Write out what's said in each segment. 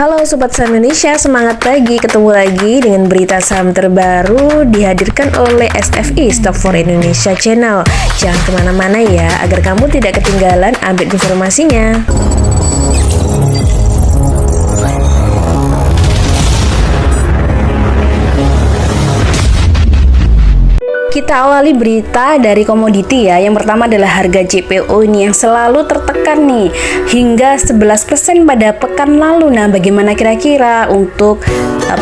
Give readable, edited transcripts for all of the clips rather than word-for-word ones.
Halo Sobat Saham Indonesia, semangat pagi, ketemu lagi dengan berita saham terbaru dihadirkan oleh SFI Stock for Indonesia Channel. Jangan kemana-mana ya, agar kamu tidak ketinggalan update informasinya. Kita awali berita dari komoditi ya. Yang pertama adalah harga CPO ini yang selalu tertekan nih hingga 11% pada pekan lalu. Nah, bagaimana kira-kira untuk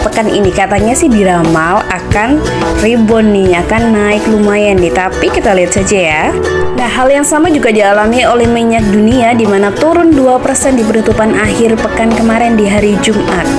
pekan ini? Katanya sih diramal akan rebound nih, akan naik lumayan nih. Tapi kita lihat saja ya. Nah, hal yang sama juga dialami oleh minyak dunia di mana turun 2% di penutupan akhir pekan kemarin di hari Jumat.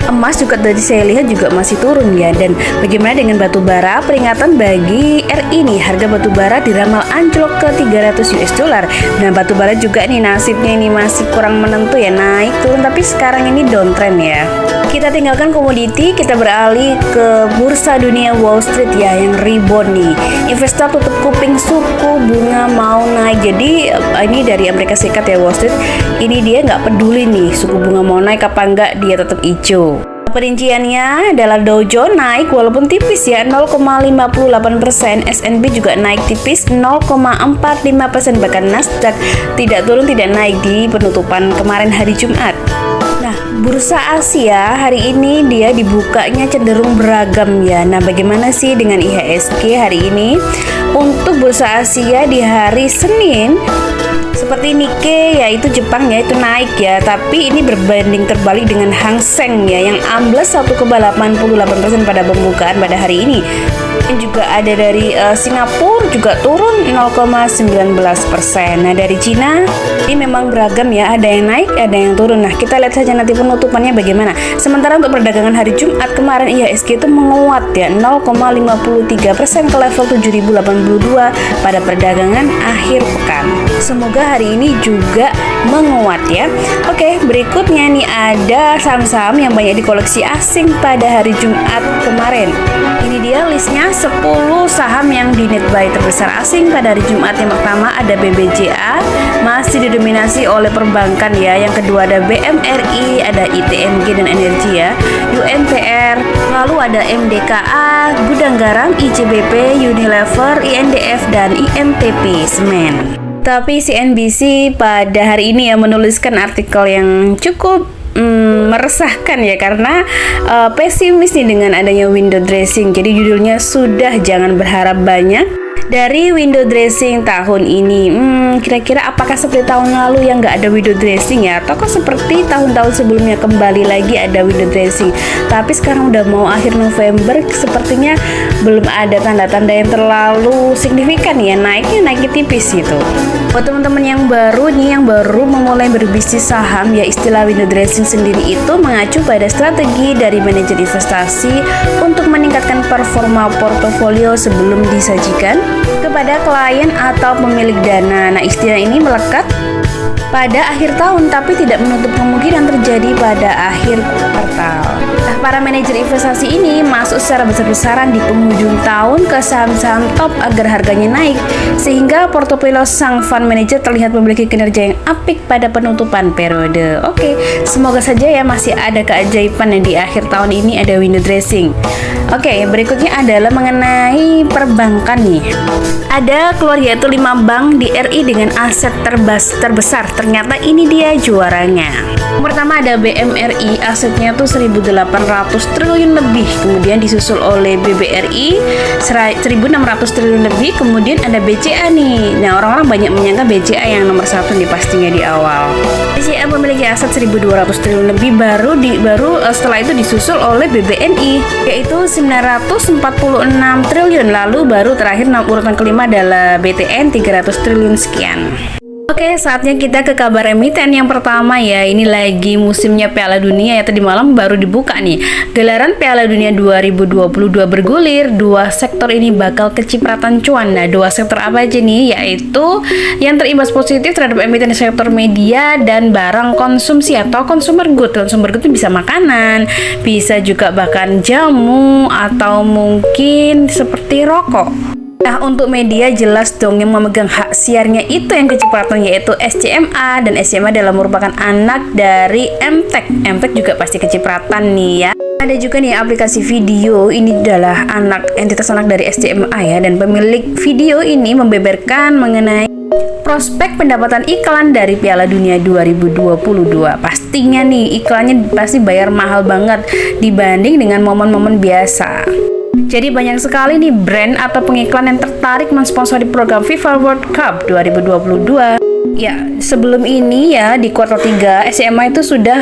Emas juga tadi saya lihat juga masih turun ya. Dan bagaimana dengan batu bara? Peringatan bagi RI nih, harga batu bara diramal anjlok ke 300 US dollar. Nah, batu bara juga nih nasibnya ini masih kurang menentu ya, naik turun tapi sekarang ini downtrend ya. Kita tinggalkan komoditi, kita beralih ke bursa dunia Wall Street ya yang rebound nih. Investor tutup kuping suku bunga mau naik. Jadi ini dari Amerika Serikat ya, Wall Street. Ini dia nggak peduli nih suku bunga mau naik apa enggak, dia tetap hijau. Perinciannya adalah Dow Jones naik walaupun tipis ya 0,58%, S&P juga naik tipis 0,45%, bahkan Nasdaq tidak turun tidak naik di penutupan kemarin hari Jumat. Nah, bursa Asia hari ini dia dibukanya cenderung beragam ya. Nah, bagaimana sih dengan IHSG hari ini? Untuk bursa Asia di hari Senin seperti Nikkei yaitu Jepang ya itu naik ya, tapi ini berbanding terbalik dengan Hang Seng ya yang ambles 1,88% pada pembukaan pada hari ini. Dan juga ada dari Singapura juga turun 0,19%. Nah, dari Cina ini memang beragam ya, ada yang naik, ada yang turun. Nah, kita lihat saja nanti penutupannya bagaimana. Sementara untuk perdagangan hari Jumat kemarin IHSG itu menguat ya 0,53% ke level 7.082 pada perdagangan akhir pekan. Semoga hari ini juga menguat ya. Oke, berikutnya nih ada saham-saham yang banyak dikoleksi asing pada hari Jumat kemarin. Ini dia listnya 10 saham yang di net buy terbesar asing pada hari Jumat. Yang pertama ada BBJA, masih didominasi oleh perbankan ya. Yang kedua ada BMRI, ada ITMG dan energi ya, UNPR, lalu ada MDKA, Gudang Garam, ICBP, Unilever, INDF dan IMTP Semen. Tapi CNBC pada hari ini ya menuliskan artikel yang cukup meresahkan ya, karena pesimis nih dengan adanya window dressing. Jadi judulnya sudah jangan berharap banyak dari window dressing tahun ini. Kira-kira apakah seperti tahun lalu yang nggak ada window dressing ya, atau kok seperti tahun-tahun sebelumnya kembali lagi ada window dressing? Tapi sekarang udah mau akhir November, sepertinya belum ada tanda-tanda yang terlalu signifikan ya, naiknya tipis gitu. Buat teman-teman yang baru nih, yang baru memulai berbisnis saham ya, istilah window dressing sendiri itu mengacu pada strategi dari manajer investasi untuk meningkatkan performa portofolio sebelum disajikan kepada klien atau pemilik dana. Nah, istilah ini melekat pada akhir tahun tapi tidak menutup kemungkinan terjadi pada akhir kuartal. Nah, para manajer investasi ini masuk secara besar-besaran di penghujung tahun ke saham-saham top agar harganya naik, sehingga portofolio sang fund manager terlihat memiliki kinerja yang apik pada penutupan periode. Oke, semoga saja ya masih ada keajaiban yang di akhir tahun ini ada window dressing. Oke, berikutnya adalah mengenai perbankan nih. Ada keluar yaitu 5 bank di RI dengan aset terbesar. Ternyata ini dia juaranya. Yang pertama ada BMRI, asetnya tuh 1.800 triliun lebih. Kemudian disusul oleh BBRI 1.600 triliun lebih. Kemudian ada BCA nih. Nah, orang-orang banyak menyangka BCA yang nomor 1 di pastinya di awal. BCA memiliki aset 1.200 triliun lebih, baru setelah itu disusul oleh BBNI yaitu 946 triliun. Lalu baru terakhir urutan kelima adalah BTN 300 triliun sekian. Oke, saatnya kita ke kabar emiten yang pertama ya. Ini lagi musimnya Piala Dunia ya, tadi malam baru dibuka nih. Gelaran Piala Dunia 2022 bergulir, dua sektor ini bakal kecipratan cuan. Nah, dua sektor apa aja nih? Yaitu yang terimbas positif terhadap emiten di sektor media dan barang konsumsi atau consumer good. Consumer good itu bisa makanan, bisa juga bahkan jamu atau mungkin seperti rokok. Nah, untuk media jelas dong yang memegang hak siarnya itu yang kecipratan, yaitu SCMA, dan SCMA adalah merupakan anak dari MTech. MTech juga pasti kecipratan nih ya. Ada juga nih aplikasi video, ini adalah entitas anak dari SCMA ya, dan pemilik video ini membeberkan mengenai prospek pendapatan iklan dari Piala Dunia 2022. Pastinya nih iklannya pasti bayar mahal banget dibanding dengan momen-momen biasa. Jadi banyak sekali nih brand atau pengiklan yang tertarik mensponsori program FIFA World Cup 2022. Ya, sebelum ini ya di kuartal 3 SCMA itu sudah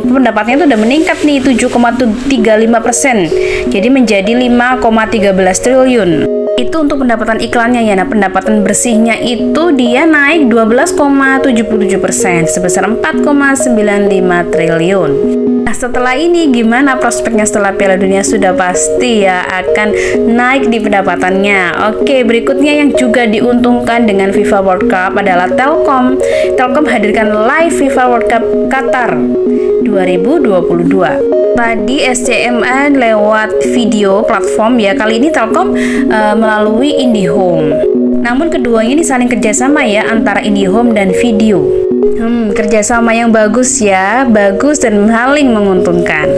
pendapatnya itu udah meningkat nih 7,35%. Jadi menjadi 5,13 triliun. Itu untuk pendapatan iklannya ya. Nah, pendapatan bersihnya itu dia naik 12,77% sebesar 4,95 triliun. Nah, setelah ini gimana prospeknya setelah Piala Dunia? Sudah pasti ya akan naik di pendapatannya. Oke, berikutnya yang juga diuntungkan dengan FIFA World Cup adalah Telkom. Telkom hadirkan live FIFA World Cup Qatar 2022. Tadi SCMA lewat video platform ya, kali ini Telkom melalui IndiHome. Namun keduanya ini saling kerjasama ya antara IndiHome dan video. Kerjasama yang bagus ya, bagus dan saling menguntungkan.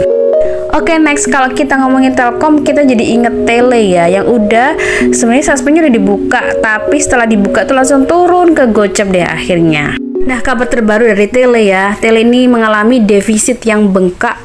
Oke, next kalau kita ngomongin Telkom, kita jadi inget Tele ya, yang udah sebenarnya suspendnya udah dibuka, tapi setelah dibuka tuh langsung turun ke gocap deh akhirnya. Nah, kabar terbaru dari Tele ya, Tele ini mengalami defisit yang bengkak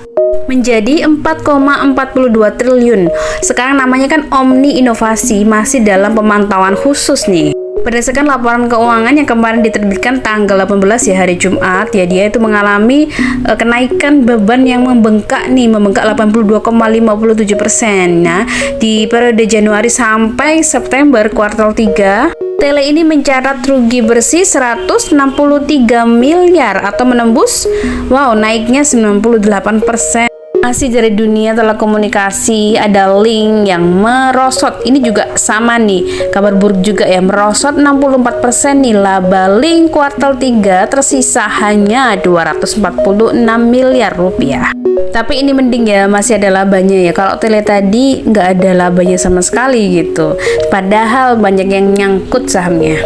menjadi 4,42 triliun. Sekarang namanya kan Omni Inovasi, masih dalam pemantauan khusus nih. Berdasarkan laporan keuangan yang kemarin diterbitkan tanggal 18 ya, hari Jumat ya, dia itu mengalami kenaikan beban yang membengkak 82,57%. Nah, di periode Januari sampai September kuartal 3, Tele ini mencatat rugi bersih 163 miliar atau menembus naiknya 98%. Masih dari dunia telekomunikasi, ada Link yang merosot. Ini juga sama nih, kabar buruk juga ya, merosot 64% nih. Laba Link kuartal 3 tersisa hanya 246 miliar rupiah. Tapi ini mending ya, masih ada labanya ya. Kalau Tele tadi nggak ada labanya sama sekali gitu, padahal banyak yang nyangkut sahamnya.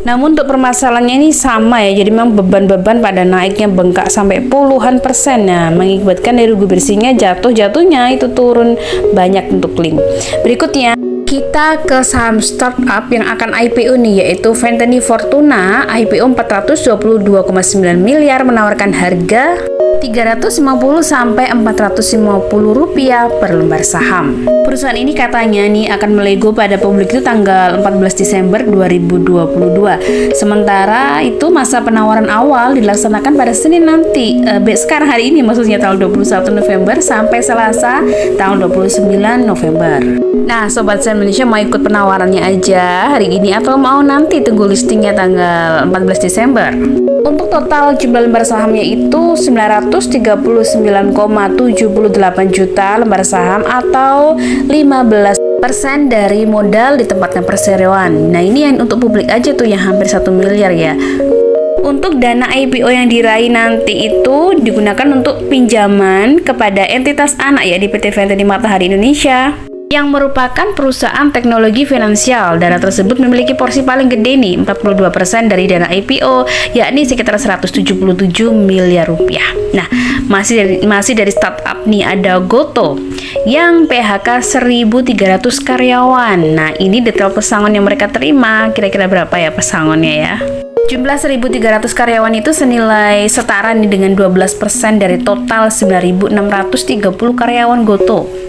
Namun untuk permasalahannya ini sama ya, jadi memang beban-beban pada naiknya bengkak sampai puluhan persen. Nah, mengakibatkan dari rugi bersihnya jatuhnya itu turun banyak untuk Link. Berikutnya kita ke saham startup yang akan IPO nih, yaitu Venteni Fortuna. IPO 422,9 miliar, menawarkan harga 350 sampai 450 rupiah per lembar saham. Perusahaan ini katanya nih akan melego pada publik itu tanggal 14 Desember 2022. Sementara itu masa penawaran awal dilaksanakan pada Senin nanti. Sekarang hari ini maksudnya tanggal 21 November sampai Selasa tanggal 29 November. Nah, Sobat Sen Indonesia mau ikut penawarannya aja hari ini atau mau nanti tunggu listingnya tanggal 14 Desember? Untuk total jumlah lembar sahamnya itu 939,78 juta lembar saham atau 15% dari modal ditempatkan perseroan. Nah, ini yang untuk publik aja tuh yang hampir 1 miliar ya. Untuk dana IPO yang diraih nanti itu digunakan untuk pinjaman kepada entitas anak ya di PT Venteni Matahari Indonesia, yang merupakan perusahaan teknologi finansial. Dana tersebut memiliki porsi paling gede nih, 42% dari dana IPO, yakni sekitar 177 miliar rupiah. Nah, masih dari startup nih, ada Goto yang PHK 1.300 karyawan. Nah, ini detail pesangon yang mereka terima, kira-kira berapa ya pesangonnya ya? Jumlah 1.300 karyawan itu senilai setara nih dengan 12% dari total 9.630 karyawan Goto.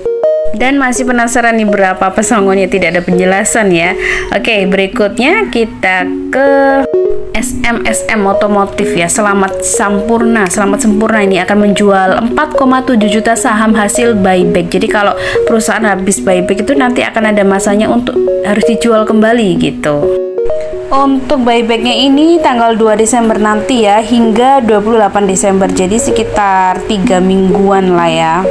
Dan masih penasaran nih berapa pesangonnya, tidak ada penjelasan ya. Oke, berikutnya kita ke SMSM Otomotif ya. Selamat Sempurna ini akan menjual 4,7 juta saham hasil buyback. Jadi kalau perusahaan habis buyback itu nanti akan ada masanya untuk harus dijual kembali gitu. Untuk buybacknya ini tanggal 2 Desember nanti ya, hingga 28 Desember. Jadi sekitar 3 mingguan lah ya.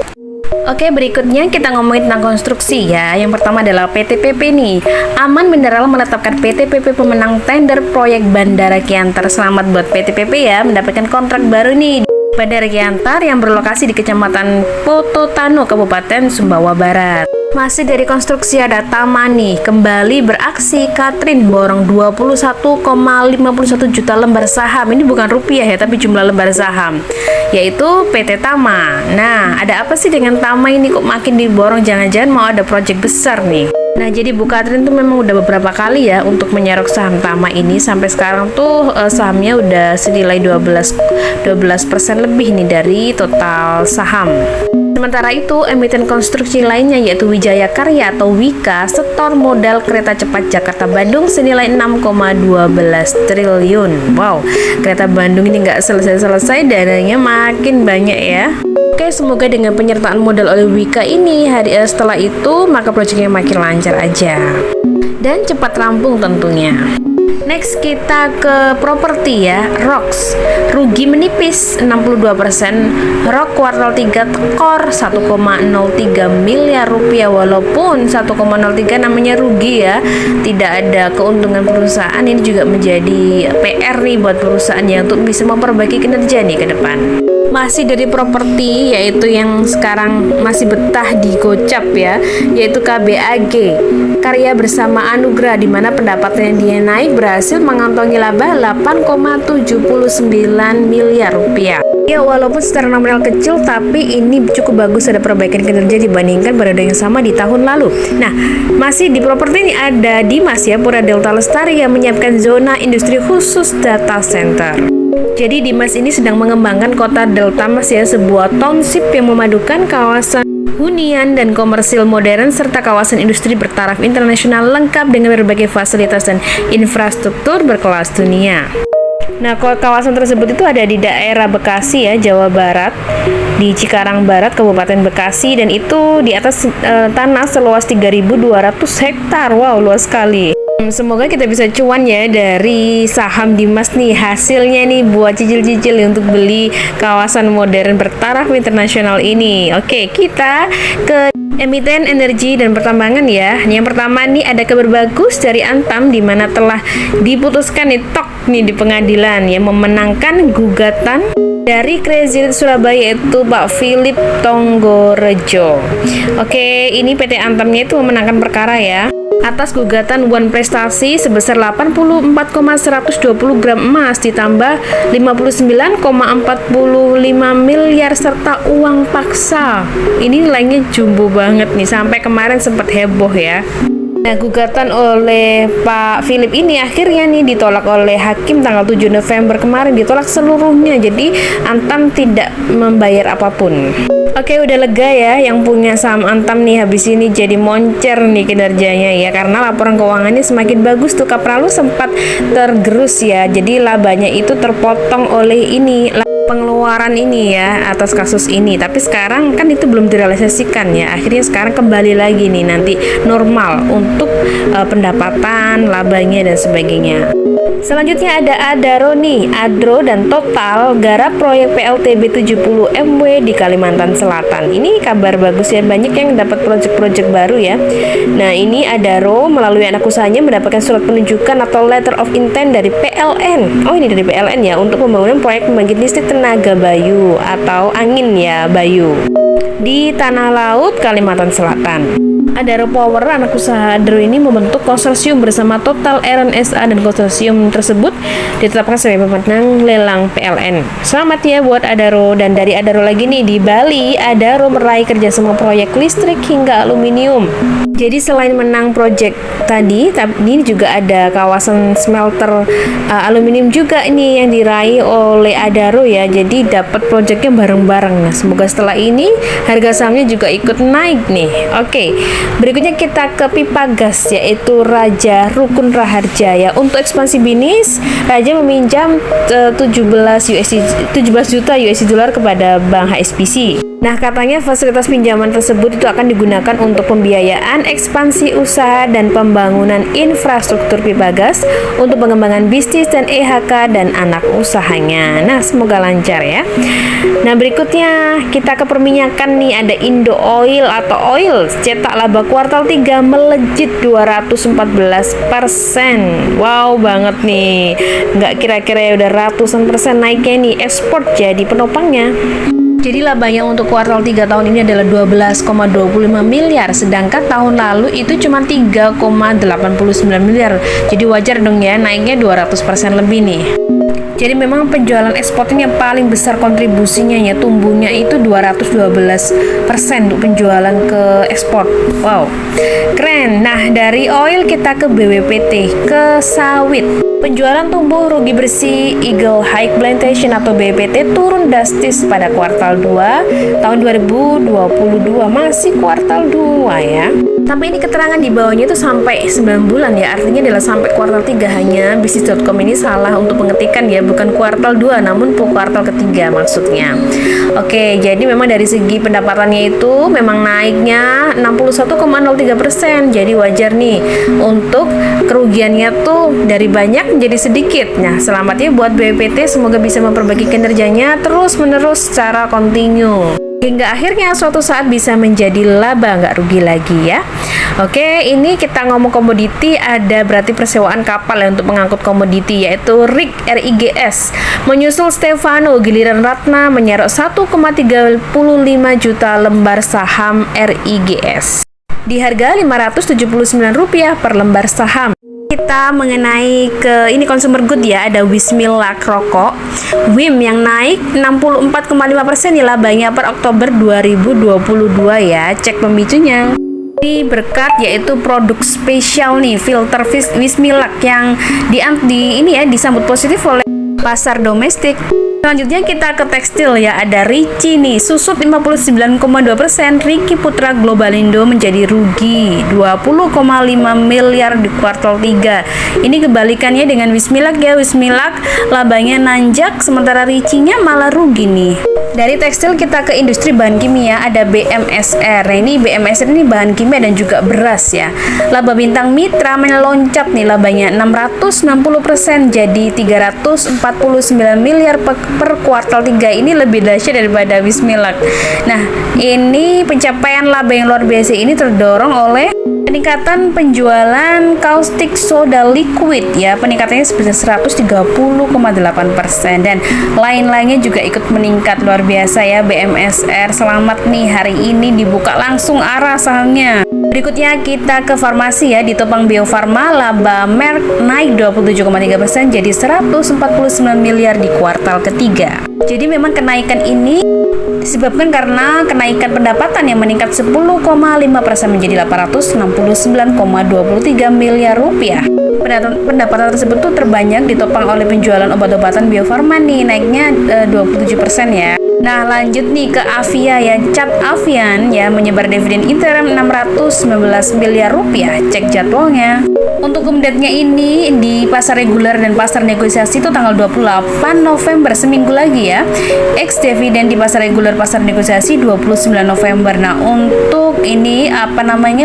Oke, berikutnya kita ngomongin tentang konstruksi ya. Yang pertama adalah PTPP nih. Aman Mineral menetapkan PTPP pemenang tender proyek Bandara Kiantar. Selamat buat PTPP ya, mendapatkan kontrak baru nih. Bandara Kiantar yang berlokasi di Kecamatan Pototano, Kabupaten Sumbawa Barat. Masih dari konstruksi ada Taman nih, kembali beraksi. Katrin borong 21,51 juta lembar saham. Ini bukan rupiah ya, tapi jumlah lembar saham, yaitu PT Tama. Nah, ada apa sih dengan Tama ini kok makin diborong? Jangan-jangan mau ada proyek besar nih. Nah, jadi Bu Katrin tuh memang udah beberapa kali ya untuk menyerok saham Tama ini. Sampai sekarang tuh sahamnya udah senilai 12% lebih nih dari total saham. Sementara itu, emiten konstruksi lainnya yaitu Wijaya Karya atau Wika setor modal kereta cepat Jakarta-Bandung senilai 6,12 triliun. Wow, kereta Bandung ini nggak selesai-selesai, dananya makin banyak ya. Oke, semoga dengan penyertaan modal oleh Wika ini setelah itu maka proyeknya makin lancar aja dan cepat rampung tentunya. Next kita ke properti ya, ROX. Rugi menipis 62%, ROK kuartal 3 tekor 1,03 miliar rupiah. Walaupun 1,03 namanya rugi ya, tidak ada keuntungan perusahaan, ini juga menjadi PR nih buat perusahaan ya untuk bisa memperbaiki kinerja nih ke depan. Masih dari properti, yaitu yang sekarang masih betah di gocap ya, yaitu KBAG Karya Bersama Anugrah, di mana pendapatannya dia naik berhasil mengantongi laba 8,79 miliar rupiah. Ya, walaupun secara nominal kecil, tapi ini cukup bagus, ada perbaikan kinerja dibandingkan periode yang sama di tahun lalu. Nah, masih di properti ini ada Dimas ya, Pura Delta Lestari yang menyiapkan zona industri khusus data center. Jadi Dimas ini sedang mengembangkan kota Delta Mas ya, sebuah township yang memadukan kawasan hunian dan komersil modern serta kawasan industri bertaraf internasional lengkap dengan berbagai fasilitas dan infrastruktur berkelas dunia. Nah, kawasan tersebut itu ada di daerah Bekasi ya, Jawa Barat, di Cikarang Barat, Kabupaten Bekasi, dan itu di atas tanah seluas 3.200 hektar. Wow, luas sekali. Semoga kita bisa cuan ya dari saham Dimas nih. Hasilnya nih buat cicil-cicil untuk beli kawasan modern bertaraf internasional ini. Oke, kita ke emiten energi dan pertambangan ya. Yang pertama nih ada kabar bagus dari Antam, di mana telah diputuskan nih di pengadilan ya, memenangkan gugatan dari Kredit Surabaya yaitu Pak Philip Tonggorejo. Oke, ini PT Antamnya itu memenangkan perkara ya atas gugatan One Prestasi sebesar 84,120 gram emas ditambah 59,45 miliar serta uang paksa. Ini nilainya jumbo banget nih, sampai kemarin sempat heboh ya. Nah, gugatan oleh Pak Philip ini akhirnya nih ditolak oleh hakim tanggal 7 November kemarin, ditolak seluruhnya. Jadi Antam tidak membayar apapun. Oke, udah lega ya yang punya saham Antam nih, habis ini jadi moncer nih kinerjanya ya, karena laporan keuangannya semakin bagus tuh. Kapan lalu sempat tergerus ya, jadi labanya itu terpotong oleh ini pengeluaran ini ya atas kasus ini, tapi sekarang kan itu belum direalisasikan ya, akhirnya sekarang kembali lagi nih nanti normal untuk pendapatan, labanya dan sebagainya. Selanjutnya ada Adaro nih, Adro dan Total garap proyek PLTB 70 MW di Kalimantan Selatan. Ini kabar bagus ya, banyak yang dapat proyek-proyek baru ya. Nah, ini Adaro melalui anak usahanya mendapatkan surat penunjukan atau letter of intent dari PLN. Oh, ini dari PLN ya, untuk pembangunan proyek pembangkit listrik tenaga Bayu atau angin ya, Bayu di Tanah Laut, Kalimantan Selatan. Adaro Power, anak usaha Adaro ini membentuk konsorsium bersama Total Eren SA, dan konsorsium tersebut ditetapkan sebagai pemenang lelang PLN. Selamat ya buat Adaro. Dan dari Adaro lagi nih, di Bali Adaro meraih kerjasama proyek listrik hingga aluminium. Jadi selain menang proyek tadi, ini juga ada kawasan smelter aluminium juga ini yang diraih oleh Adaro ya. Jadi dapat proyeknya bareng-bareng. Nah, semoga setelah ini harga sahamnya juga ikut naik nih. Oke, berikutnya kita ke pipa gas yaitu Raja Rukun Raharja ya. Untuk ekspansi bisnis, Raja meminjam 17 juta USD kepada Bank HSBC. Nah, katanya fasilitas pinjaman tersebut itu akan digunakan untuk pembiayaan ekspansi usaha dan pembangunan infrastruktur pipa gas untuk pengembangan bisnis dan EHK dan anak usahanya. Nah, semoga lancar ya. Nah, berikutnya kita ke perminyakan nih, ada Indo Oil atau Oil cetak laba kuartal 3 melejit 214%. Wow banget nih. Nggak kira-kira ya, udah ratusan persen naiknya nih, ekspor jadi penopangnya. Jadi labanya untuk kuartal 3 tahun ini adalah 12,25 miliar, sedangkan tahun lalu itu cuma 3,89 miliar. Jadi wajar dong ya, naiknya 200% lebih nih. Jadi memang penjualan ekspornya paling besar kontribusinya ya, tumbuhnya itu 212% untuk penjualan ke ekspor. Wow, keren. Nah, dari oil kita ke BWPT, ke sawit. Penjualan tumbuh, rugi bersih Eagle High Plantation atau BWPT turun drastis pada kuartal 2 tahun 2022, masih kuartal 2 ya. Tapi ini keterangan di bawahnya itu sampai 9 bulan ya, artinya adalah sampai kuartal 3 hanya. Bisnis.com ini salah untuk pengetikan ya, bukan kuartal 2 namun kuartal ketiga maksudnya. Oke, jadi memang dari segi pendapatannya itu memang naiknya 61,03%, jadi wajar nih untuk kerugiannya tuh dari banyak menjadi sedikit. Nah, selamat ya buat BWPT, semoga bisa memperbaiki kinerjanya terus menerus secara kontinu hingga akhirnya suatu saat bisa menjadi laba, nggak rugi lagi ya. Oke, ini kita ngomong komoditi, ada berarti persewaan kapal ya untuk mengangkut komoditi, yaitu RIGS. Menyusul Stefano, giliran Ratna menyerok 1,35 juta lembar saham RIGS di harga Rp579 per lembar saham. Kita mengenai ke ini consumer good ya, ada Wismilak rokok, WIM yang naik 64,5% ya labanya per Oktober 2022 ya. Cek pemicunya. Ini berkat yaitu produk spesial nih, filter Wismilak yang ini ya disambut positif oleh pasar domestik. Selanjutnya kita ke tekstil ya, ada Ricci nih, susut 59,2%, Ricky Putra Globalindo menjadi rugi 20,5 miliar di kuartal 3. Ini kebalikannya dengan Wismilak ya, Wismilak labanya nanjak sementara Ricci-nya malah rugi nih. Dari tekstil kita ke industri bahan kimia, ada BMSR. Nah, ini BMSR ini bahan kimia dan juga beras ya. Laba bintang mitra meloncat nih, labanya 660% jadi 349 miliar per kuartal 3. Ini lebih dahsyat daripada Wismilak. Nah, ini pencapaian laba yang luar biasa ini terdorong oleh peningkatan penjualan caustic soda liquid ya, peningkatannya sebesar 130,8% dan lain-lainnya juga ikut meningkat luar biasa ya. BMSR selamat nih, hari ini dibuka langsung arah sahamnya. Berikutnya kita ke farmasi ya, di Topang Bio Farma laba Merck naik 27,3% jadi 149 miliar di kuartal ketiga. Jadi memang kenaikan ini disebabkan karena kenaikan pendapatan yang meningkat 10,5% menjadi 869,23 miliar rupiah. Pendapatan tersebut tuh terbanyak ditopang oleh penjualan obat-obatan Bio Farma nih, naiknya 27% ya. Nah, lanjut nih ke Avia ya, Cat Avian ya menyebar dividen interim 619 miliar rupiah. Cek jadwalnya. Untuk kemudiannya ini di pasar reguler dan pasar negosiasi itu tanggal 28 November, seminggu lagi ya. Ex dividen di pasar reguler, pasar negosiasi 29 November. Nah, untuk ini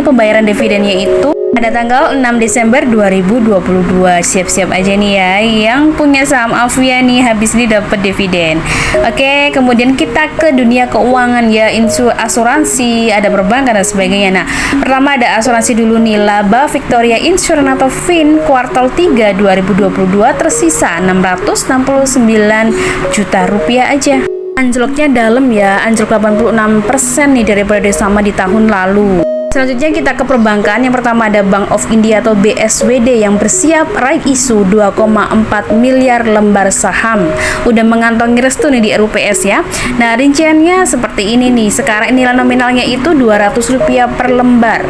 pembayaran dividennya itu ada tanggal 6 Desember 2022. Siap-siap aja nih ya yang punya saham Avia nih, habis ini dapat dividen. Oke, kemudian kita ke dunia keuangan ya, asuransi, ada perbankan dan sebagainya. Nah, pertama ada asuransi dulu nih, laba Victoria Insurance atau VIN kuartal 3 2022 tersisa 669 juta rupiah aja. Anjloknya dalam ya, anjlok 86% nih daripada sama di tahun lalu. Selanjutnya kita ke perbankan. Yang pertama ada Bank of India atau BSWD yang bersiap right issue 2,4 miliar lembar saham. Udah mengantongi restu nih di RUPS ya. Nah, rinciannya seperti ini nih. Sekarang nilai nominalnya itu Rp200 per lembar.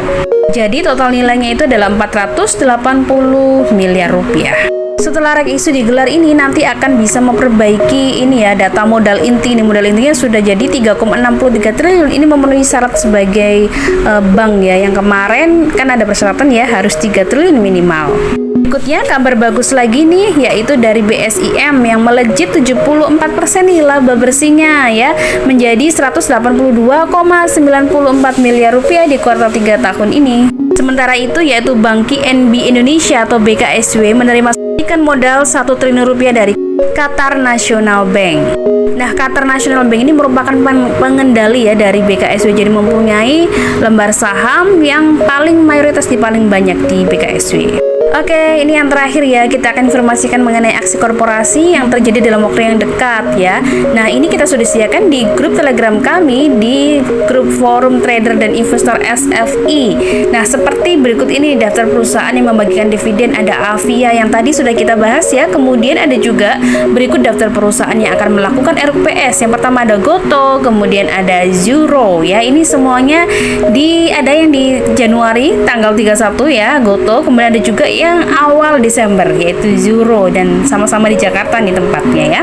Jadi total nilainya itu adalah 480 miliar rupiah. Setelah right issue digelar ini nanti akan bisa memperbaiki ini ya, data modal inti. Ini modal intinya sudah jadi 3,63 triliun. Ini memenuhi syarat sebagai bank ya. Yang kemarin kan ada persyaratan ya, harus 3 triliun minimal. Berikutnya kabar bagus lagi nih, yaitu dari BSIM yang melejit 74% nih laba bersihnya ya, menjadi 182,94 miliar rupiah di kuartal 3 tahun ini. Sementara itu yaitu Bank KNB Indonesia atau BKSW menerima suntikan modal 1 triliun rupiah dari Qatar National Bank. Nah, Qatar National Bank ini merupakan pengendali ya dari BKSW, jadi mempunyai lembar saham yang paling mayoritas paling banyak di BKSW. Oke, ini yang terakhir ya, kita akan informasikan mengenai aksi korporasi yang terjadi dalam waktu yang dekat ya. Nah, ini kita sudah sediakan di grup Telegram kami di grup Forum Trader dan Investor SFI. Nah, seperti berikut ini daftar perusahaan yang membagikan dividen. Ada Avia yang tadi sudah kita bahas ya. Kemudian ada juga berikut daftar perusahaan yang akan melakukan RUPS. Yang pertama ada Goto, kemudian ada Zuro ya. Ini semuanya ada yang di Januari tanggal 31 ya, Goto. Kemudian ada juga yang awal Desember yaitu Zuro, dan sama-sama di Jakarta nih tempatnya ya.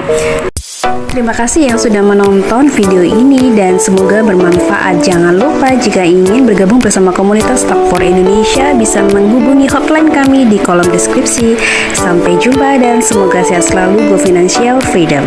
Terima kasih yang sudah menonton video ini dan semoga bermanfaat. Jangan lupa jika ingin bergabung bersama komunitas Stock for Indonesia bisa menghubungi hotline kami di kolom deskripsi. Sampai jumpa dan semoga sehat selalu. Go Financial Freedom.